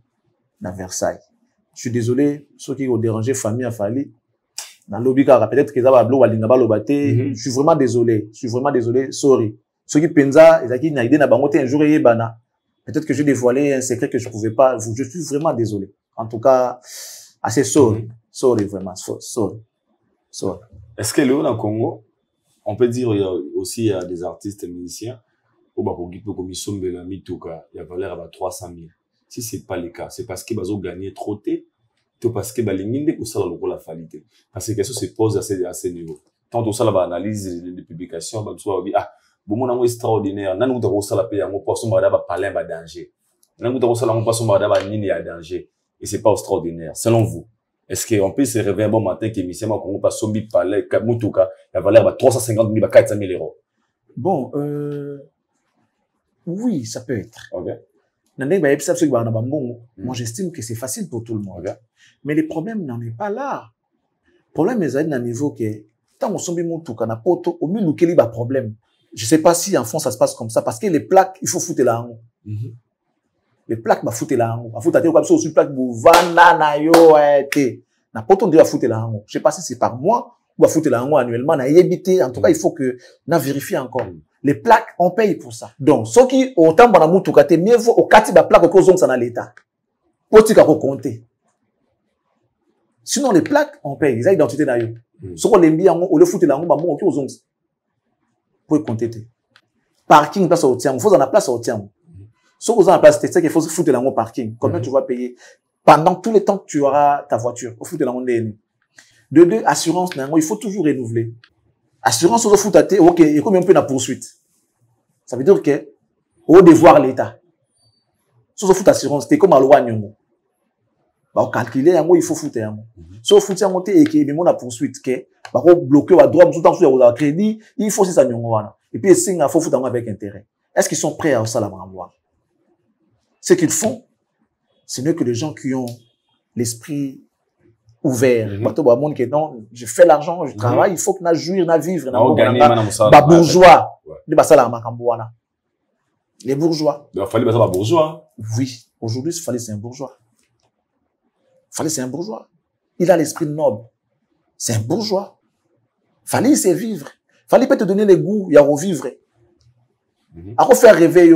dans Versailles. Je suis désolé, ceux qui ont dérangé famille à Fally. Dans lobby, peut-être qu'ils avaient je suis vraiment désolé. Sorry. Ceux qui pensent, un jour, peut-être que j'ai dévoilé un secret que je pouvais pas. Je suis vraiment désolé. En tout cas, assez sorry. Sorry, vraiment. Sorry. Est-ce que là, dans le Congo, on peut dire aussi, il y a des artistes et musiciens, il y a valeur à 300 000. Si c'est pas le cas, c'est parce qu'ils ont gagné trop tôt, ou parce que la qualité. Parce que la question se pose à ce niveau. Tant que ça, l'analyse de publication, ah, bon, on extraordinaire. Nan nous ça la payer en poisson madaba parler un danger. Nan nous ça la poisson madaba nini à danger. Et c'est pas extraordinaire. Selon vous, est-ce qu'on peut se réveiller un bon matin qui mission ma Congo pas sombi parler mutuka la valeur va 350 000 400 000 euros. Bon, oui, ça peut être. Okay. Moi, j'estime que c'est facile pour tout le monde. Okay. Mais le problème n'en est pas là. Le problème est à un niveau que, tant on sombi mutuka na poto, au milieu de a problème. Je sais pas si en France ça se passe comme ça, parce que les plaques, il faut foutre là en haut. Les plaques, foutre là en haut. Foutre comme ça, sur plaque, vanda na yo, na poto, on doit foutre là en haut. Je sais pas si c'est par mois, ou foutre là en haut annuellement, na yébité. En tout cas, il faut que, na vérifie encore. Les plaques, on paye pour ça. Donc, ceux qui, autant, bon, amour, tout cas, mieux vaut, au kati, ba plaque, au zone, ça n'a l'état. Pour tu compter. Sinon, les plaques, on paye. Ils ont identité na yo. Ceux qu'on l'aime bien, on le fout là en haut, bah, bon, ok, zone. Pour compter. Parking, place au tien. Il faut en la place au tien. Sauf que vous en la place, c'est qu'il faut se foutre dans le parking. Combien tu vas payer pendant tout le temps que tu auras ta voiture. Au foutre dans le de deux, assurance, il faut toujours renouveler. Assurance, au fout à te, ok, et combien on peut la poursuite? Ça veut dire que, au devoir l'État. Si on fout assurance, t'es comme à loi, bah, on calcule, il faut foutre, si on fout, et que, mais on a poursuite, que, bah, on bloque, à droit, tout le temps, sur le crédit, il faut aussi ça, et puis, il faut foutre avec intérêt. Est-ce qu'ils sont prêts à ça, la voir? Ce qu'ils font, ce n'est que les gens qui ont l'esprit ouvert. Non, je fais l'argent, je travaille, il faut que na jouir, na vivre, na bourgeois. Les bourgeois. Il fallait pas bourgeois. Oui. Aujourd'hui, Fally, c'est un bourgeois. Fally, c'est un bourgeois. Il a l'esprit noble. C'est un bourgeois. Fally, c'est vivre. Fally peut te donner les goûts, il y a revivre. À refaire rêver,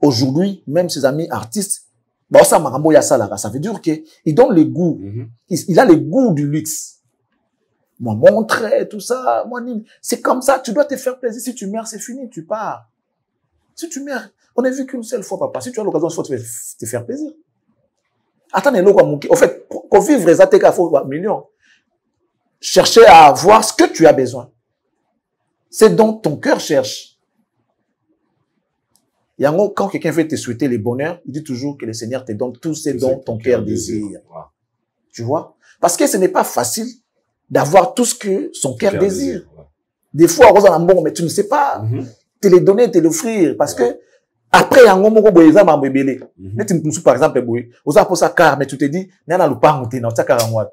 aujourd'hui, même ses amis artistes, bah, ça veut dire qu'il donne le goût. Il a le goût du luxe. Moi, montrer, tout ça, moi, c'est comme ça, tu dois te faire plaisir. Si tu meurs, c'est fini, tu pars. Si tu meurs, on a vu qu'une seule fois, papa. Si tu as l'occasion, il faut te faire plaisir. Attendez, en fait, pour vivre les ATK, il faut millions. Chercher à avoir ce que tu as besoin. C'est dont ton cœur cherche. Et en gros, quand quelqu'un veut te souhaiter le bonheur, il dit toujours que le Seigneur te donne tout ce dont ton cœur désire. Tu vois? Parce que ce n'est pas facile d'avoir tout ce que son cœur désire. Ouais. Des fois, bon, mais tu ne sais pas te les donner, te l'offrir, parce que après, il y a un moment où il y a un bébé. Par exemple, vous avez ça car, mais tu te dis, il y a un lupin, il y a un car en moi.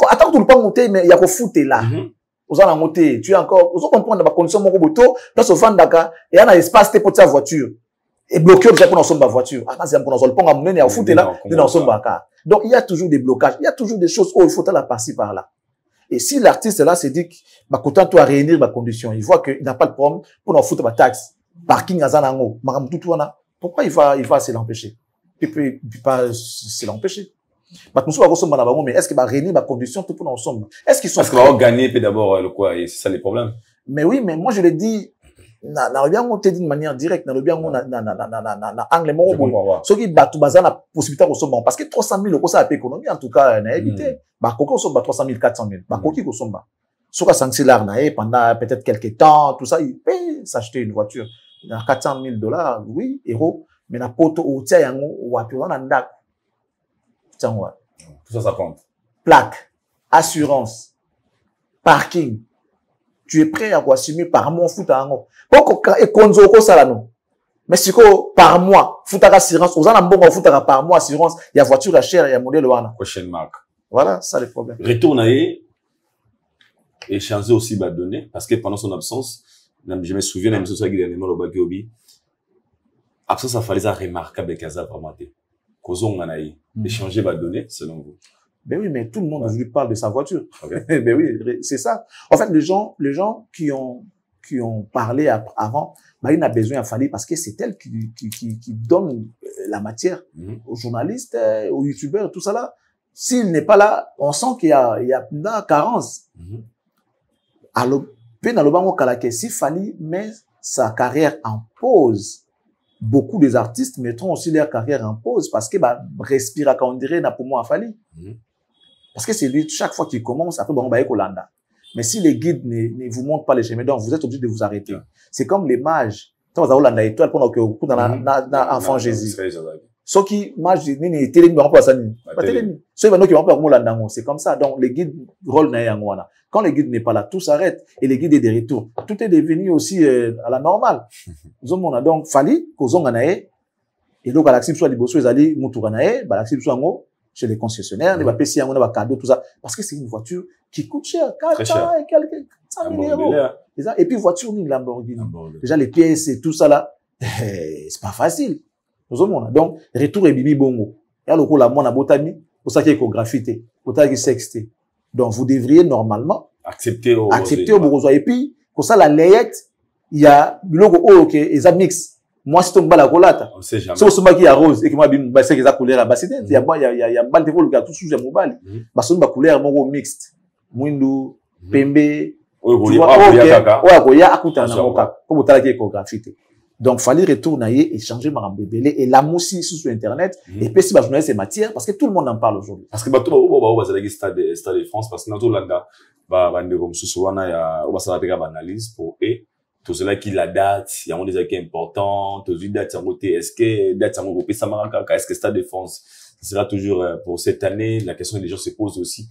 Attends, tu lupin, mais il y a un foot là. Vous avez un moté, tu es encore, vous comprenez la condition de moto, dans ce fan d'accord, et il y a un espace pour ta voiture. Et bloqué déjà pour dans son voiture. Ah, c'est pour dans le pont à mener, à foot là, dans son car. Donc, il y a toujours des blocages, il y a toujours des choses où il faut la passer par là. Et si l'artiste là se dit que, bah, content toi réunir ma condition, il voit qu'il n'a pas de problème pour en foutre ma taxe, parking à Zanango, pourquoi il va se l'empêcher? Il peut pas se l'empêcher. Mais est-ce qu'il va réunir ma condition tout pour ensemble? Est-ce qu'ils sont Est-ce qu'il va gagner d'abord le quoi? Et c'est ça les problèmes. Mais oui, mais moi je le dis, n'a bien monté d'une manière directe, n'a bien angle mon ceux qui battent bazar la possibilité de recevoir parce que 300 000 euros ça a économie en tout cas n'a évité. Bah coco sont 300 000 400 000. Bah coco qui sont sur la sanction pendant peut-être quelques temps tout ça il peut s'acheter une voiture à 400 000 $, oui, euros, mais la pote au tia yango ou à plus on a tout ça compte. Plaque, assurance, parking. Tu es prêt à assumer par mois foot à un et konzo ça là non. Mais si par mois foot à assurance, aux en bon foot à par mois assurance, il y a voiture à cher, il y a modèle wana. Prochaine marque. Voilà, ça le problème. Retourne et changer aussi ma donnée parce que pendant son absence, je me souviens même ça dernièrement le Bakiobi. Absence ça fallait ça remarquable Kaza Pramate. Kozo nganaï échanger ma donnée selon vous. Ben oui, mais tout le monde aujourd'hui parle de sa voiture. Okay. Ben oui, c'est ça. En fait, les gens qui ont parlé avant, ben, il n'a besoin de Fally parce que c'est elle qui donne la matière aux journalistes, aux youtubeurs, tout ça là. S'il n'est pas là, on sent qu'il y a une carence. Alors, si Fally met sa carrière en pause, beaucoup des artistes mettront aussi leur carrière en pause parce que bah respire quand on dirait n'a pour moi Fally. Parce que c'est lui, chaque fois qu'il commence, après, bon, bah, Kolanda. Mais si les guides ne vous montrent pas les chemins, donc vous êtes obligé de vous arrêter. C'est comme les mages. Quand vous avez Holanda étoile, pendant que vous dans l'enfant Jésus. Ceux qui, mages, ni télémi, on pas ça, ni. Pas télémi. Ceux qui vont pas Holanda, c'est comme ça. Donc, les guides, rôle n'a yangwana. Quand les guides n'est pas là, tout s'arrête. Et les guides est de retour. Tout est devenu aussi, à la normale. Nous avons donc, Fally, Kozonganae, et donc, à l'accès, soit les bossos, ils allaient, Moutouranae, bah, l'accès, soit en chez les concessionnaires, les PC, on a cadeau, tout ça. Parce que c'est une voiture qui coûte cher, 400 et quelques 100 000 euros. Et puis, voiture, ni Lamborghini. Déjà, les pièces et tout ça là, c'est pas facile. Donc, retour et bibi bongo. Et alors, la mona botami, pour ça qu'il y a échographité, pour ça qu'il y a sexté. Donc, vous devriez normalement accepter au bourgeois. Et puis, pour ça, la layette, il y a, logo, ok, ils a mix. Moi, si tu me bats la colata, on sait jamais. Si tu me rose et que moi, c'est que ça couleur à bassin, il y a balle de vol, tout sous le mobile. Parce que ma couleur, mon mixte. Mwindu, Pembe. Tu vois, ok, il y a akuta na moka. Comme tu as la échographie. Donc, fallait retourner et changer ma bébé et la moussi sur Internet. Et puis, si ma journaliste c'est matière, parce que tout le monde en parle aujourd'hui. Parce que, bah, tout le monde stade de France, parce que, dans tout le monde, bah, comme souvent, il y a, on va s'arrêter à l'analyse pour, et, tout cela qui la date, il y a des gens qui sont importants, tout les dates, est-ce que, date, est-ce que Stade de France, ce sera toujours, pour cette année, la question que les gens se posent aussi.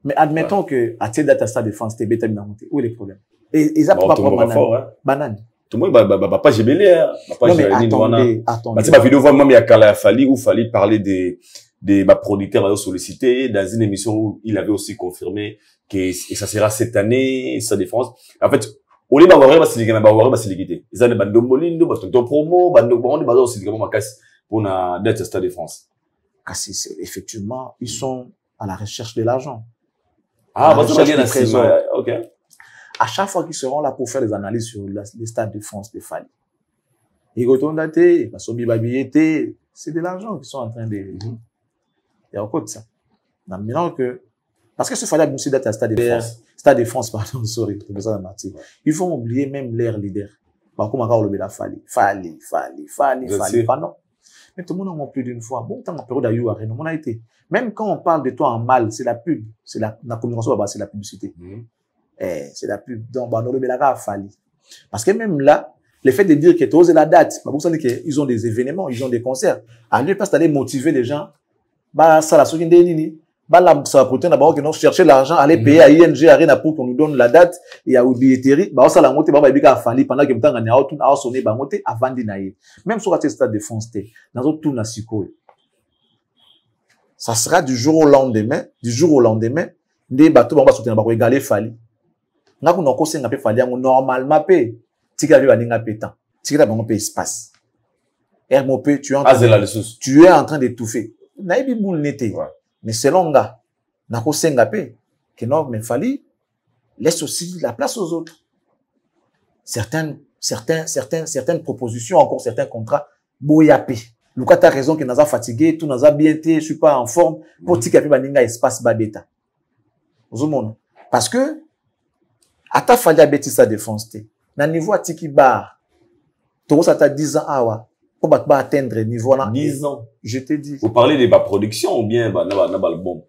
Mais admettons que, à cette date à Stade de France, t'es bêta monté. Où est le problème? Et ça peut pas prendre banane. Tout le monde, pas j'ai belé, non, mais attendez. Bah, c'est ma vidéo, vraiment, il y a Kala Fally, où Fally parlait des producteurs sollicités dans une émission où il avait aussi confirmé que ça sera cette année, Stade de France. En fait, au lieu d'avoir ils ont des bandes de Molindo, de promo, bandes de Bondi, bandes aussi pour la dette Stade de France. Effectivement, ils sont à la recherche de l'argent. Ah, bah, c'est ok. À chaque fois qu'ils seront là pour faire des analyses sur les Stades de France de Fally. Ils retournent dater, c'est de l'argent qu'ils sont en train de, il y a encore de ça. Maintenant que, parce que ce Fally a aussi date à Stade de France. Stade de France, pardon, sorry, ils vont oublier même leur leader. Bah, comment on le Fally, pardon. Mais tout le monde en a plus d'une fois. Bon, tant en période à You on a été. Même quand on parle de toi en mal, c'est la pub. C'est la communication, c'est la publicité. C'est la pub. Donc, bah, on le Fally. Parce que même là, le fait de dire que tu oses la date, bah, vous savez qu'ils ont des événements, ils ont des concerts. À lui, parce d'aller motiver les gens, bah, ça la souligne des nini. Là, ça va protéiner d'abord que nous chercher l'argent, aller payer à ING, à Rena pour qu'on nous donne la date, et à billetterie, bah, ça la montée, bah, bah, Fali, pendant que m'tanga n'a aucun, à sonner, bah, montée, avant d'inaïe. Même sur ce stade de fonce, dans autre tour, ça sera du jour au lendemain, des bateaux, bah, on va soutenir, bah, égaler Fali. N'a qu'on a causé un peu Fali, normalement, paye, tika, va n'inga pétant, tika, bah, on paye espace. RMOP, tu es en train d'étouffer. Naïbi boule n'était. Mais selon gars, nako sengapé, que non, mais Fali laisse aussi la place aux autres. Certaines propositions, encore certains contrats, boyapé. Lucas t'as raison que nous a fatigué, tout nous a bien été, je suis pas en forme, pour tika pi baninga espace babeta. Parce que, ata Fali a bêti sa défense te. Na niveau a tiki bar, to ça t'a 10 ans awa. Pour atteindre le niveau là. 10 ans. Je te dis. Vous parlez de ma production ou bien l'album?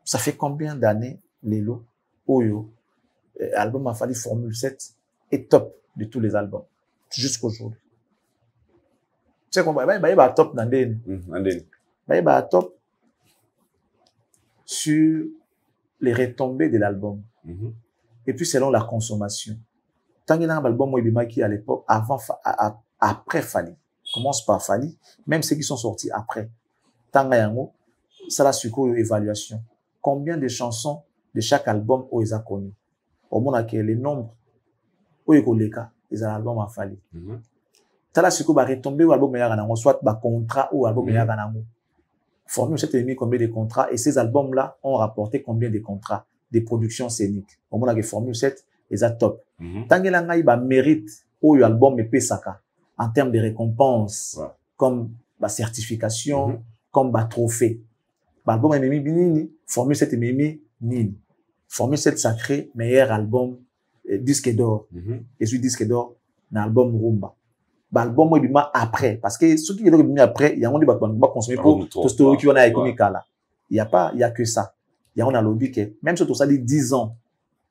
Ça fait combien d'années, Lelo, Oyo, album a fallu Formule 7 est top de tous les albums. Jusqu'aujourd'hui. Tu sais qu'on va top dans va top sur les retombées de l'album. Et puis selon la consommation. Tant qu'il y a un album qui à l'époque, après Fali, commence par Fali, même ceux qui sont sortis après. Tangayango, ça la suco évaluation. Combien de chansons de chaque album ont ils connu? Au moins que les nombres où ils collèguent, ils ont album à Fali. Tala suco va retomber au album meilleur ganango, soit ba contrat ou album meilleur ganango. Formule 7 mis combien de contrats et ces albums là ont rapporté combien de contrats, des productions scéniques. Au moins que Formule 7 ils ont top. Tangelanga il va mérite ou album et pesaka. En termes de récompenses, comme la certification, comme le trophée. L'album est mimi, Formule 7 est mimi, nini. Formule 7 sacré, meilleur album, disque d'or. Et celui disque d'or, un album Rumba. L'album est bien après. Parce que ceux qui sont venus après, il y a un débat qui va consommer pour tout ce qui est économique là. Il y a que ça. Il y a un lobby que, même si tout ça dit 10 ans,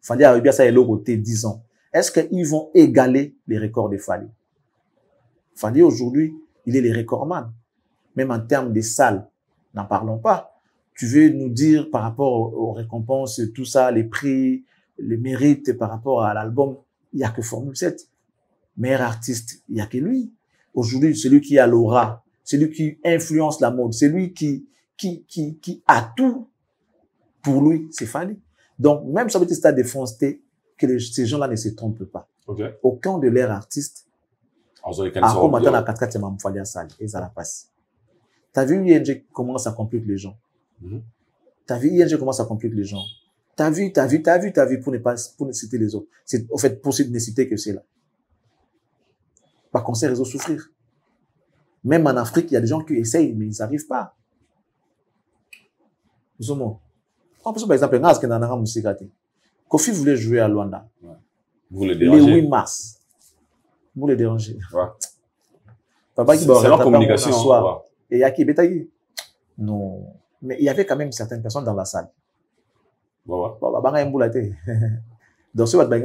Fali a bien ça et l'autre côté 10 ans. Est-ce qu'ils vont égaler les records de Fali? Fali aujourd'hui, il est le recordman. Même en termes de salles, n'en parlons pas. Tu veux nous dire par rapport aux récompenses, tout ça, les prix, les mérites par rapport à l'album, il n'y a que Formule 7. Meilleur artiste, il n'y a que lui. Aujourd'hui, celui qui a l'aura, celui qui influence la mode, celui qui a tout pour lui, c'est Fali. Donc, même sur le petit stade de France T, que ces gens-là ne se trompent pas. Aucun de leurs artistes comme maintenant, la 4-4, il fallait ça, et ça la passe. T'as vu ING comment ça complique les gens? T'as vu ING comment ça complique les gens? T'as vu, pour ne citer les autres. C'est, au fait, pour ne citer que c'est là. Par contre, réseau souffrir. Même en Afrique, il y a des gens qui essayent, mais ils n'arrivent pas. Nous sommes. En plus, par exemple, Naz qui n'a pas musique. Kofi voulait jouer à Luanda. Vous le dérangez. Le 8 mars. Vous le dérangez. Papa qui c'est leur communication. Et il y a qui Betagui. Non. Mais il y avait quand même certaines personnes dans la salle. Donc, si vous avez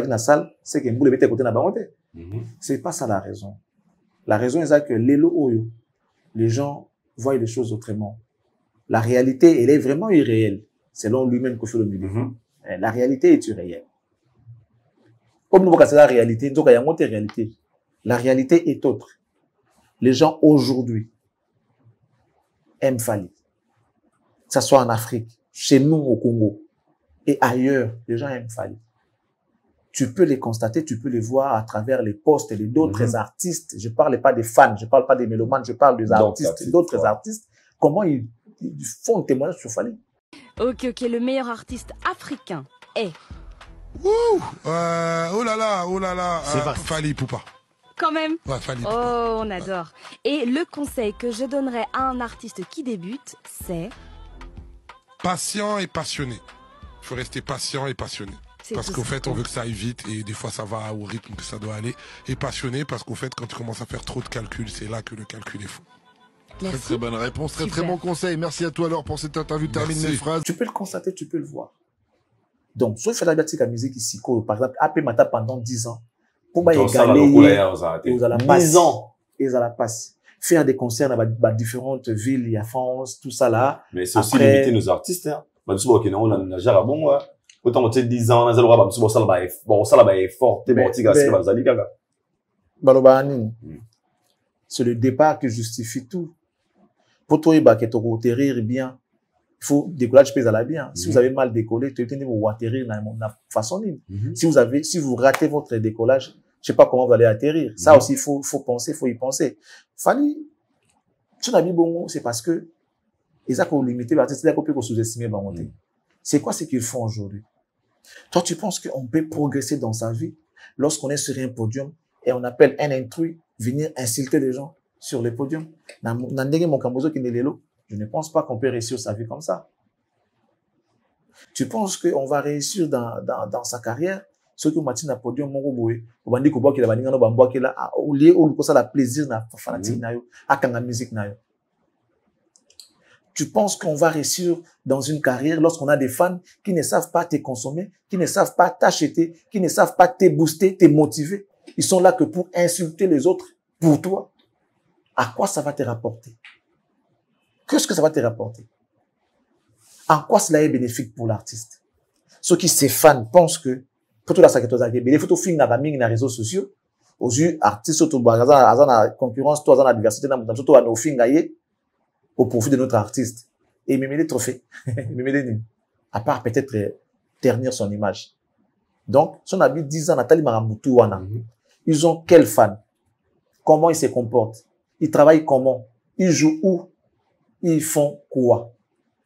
dans la salle, c'est que vous avez côté c'est pas ça la raison. La raison est que les gens voient les choses autrement. La réalité, elle est vraiment irréelle, selon lui-même que le milieu. La réalité est irréelle. Comme nous voyons la réalité, donc il y a une autre réalité. La réalité est autre. Les gens aujourd'hui aiment Fali. Que ce soit en Afrique, chez nous au Congo et ailleurs, les gens aiment Fali. Tu peux les constater, tu peux les voir à travers les posts de d'autres artistes. Je parle pas des fans, je parle pas des mélomanes, je parle des artistes, d'autres artistes. Comment ils font un témoignage sur Fali. Ok, le meilleur artiste africain est... oh là là, Fali Poupa. Quand même. Ouais, Fali. Oh, on adore. Et le conseil que je donnerais à un artiste qui débute, c'est... Patient et passionné. Il faut rester patient et passionné. Parce qu'au fait, on veut que ça aille vite et des fois, ça va au rythme que ça doit aller. Et passionné parce qu'au fait, quand tu commences à faire trop de calculs, c'est là que le calcul est fou. Merci. Très bonne réponse, très bon conseil. Merci à toi alors pour cette interview. Termine mes phrases. Tu peux le constater, tu peux le voir. Donc, soit il fait la musique ici, par exemple, AP Mata pendant 10 ans, pour égaler, et vous allez passer. Et vous allez passer. faire des concerts dans différentes villes, il y a France, tout ça là. Mais c'est aussi limiter nos artistes, hein. Bah, tu vois, on a déjà bon, autant, tu sais, 10 ans, on a déjà ça là est fort, t'es bon, tu sais, c'est le départ qui justifie tout. Pour toi, il faut atterrir bien. Il faut décoller, je pèse à la bien. Si vous avez mal décollé, tu vous atterrir dans la façon. Si vous ratez votre décollage, je sais pas comment vous allez atterrir. Ça aussi, il faut penser, il faut y penser. Fallait, c'est parce que, ils ont limité l'artiste, ils ont sous-estimé. C'est quoi ce qu'ils font aujourd'hui? Toi, tu penses qu'on peut progresser dans sa vie lorsqu'on est sur un podium et on appelle un intrus venir insulter les gens sur le podium? Je ne pense pas qu'on peut réussir sa vie comme ça. Tu penses qu'on va réussir dans sa carrière? Ceux qui ont mati na podium, on dit qu'il a au lieu où le plaisir na fanatique na yo, akanga musique na yo. Tu penses qu'on va réussir dans une carrière lorsqu'on a des fans qui ne savent pas te consommer, qui ne savent pas t'acheter, qui ne savent pas te booster, te motiver. Ils sont là que pour insulter les autres pour toi. À quoi ça va te rapporter? Qu'est-ce que ça va te rapporter? En quoi cela est bénéfique pour l'artiste? Ceux qui ses fans pensent que pour tout la il faut tout faire dans les réseaux sociaux. Aux yeux artistes, surtout dans la concurrence, dans la diversité, surtout à nos filles au profit de notre artiste. Et même les trophées. À part peut-être ternir son image. Donc, si on a vu 10 ans, Nathalie Maramoutou, ils ont quels fans? Comment ils se comportent? Ils travaillent comment? Ils jouent où? Ils font quoi?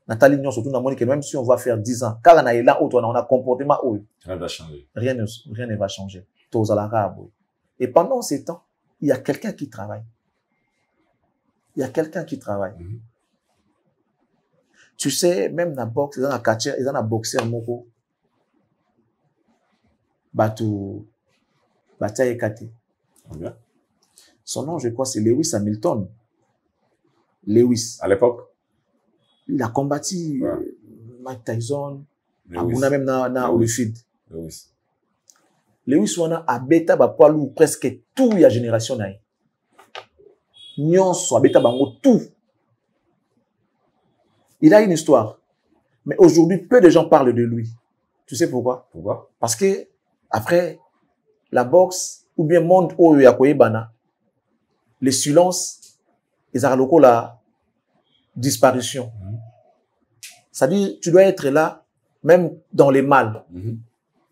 Nathalie Nyon, surtout, que même si on va faire 10 ans, car on a là où on a un comportement où rien ne va changer. Rien ne va changer. Et pendant ces temps, il y a quelqu'un qui travaille. Il y a quelqu'un qui travaille. Tu sais, même dans la boxe, ils ont un catcher, ils ont un boxeur moko. Batia Ekate. Son nom, je crois, c'est Lewis Hamilton. Lewis. À l'époque? Il a combattu Mike Tyson. Abuna même na Olympiade. Lewis wana abeta ba poilu presque tout ya génération naï. Nyonso abeta bango tout. Il a une histoire. Mais aujourd'hui, peu de gens parlent de lui. Tu sais pourquoi? Pourquoi? Parce que après la boxe ou bien monde oyo ya koyebana, les silences, les araloko la disparition. C'est-à-dire, tu dois être là, même dans les mal.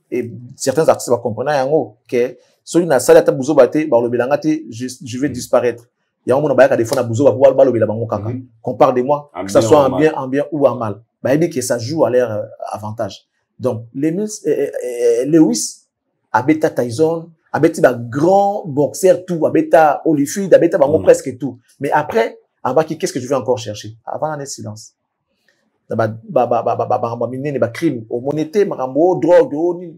Et certains artistes vont comprendre que celui na sala ta buzo bate, ba lobelanga te, je vais disparaître. Il y a un moment où des fois na buzo ba lobela bango kaka. Qu'on parle de moi, que ça soit en bien ou en mal. Bah il dit que ça joue à leur avantage. Donc Lewis, abeta Tyson, abeta ba grand boxeur tout, abeta Holyfield, abeta bango presque tout. Mais après, qu'est-ce que je vais encore chercher? Avant un silence. Crime, au monété, drogue,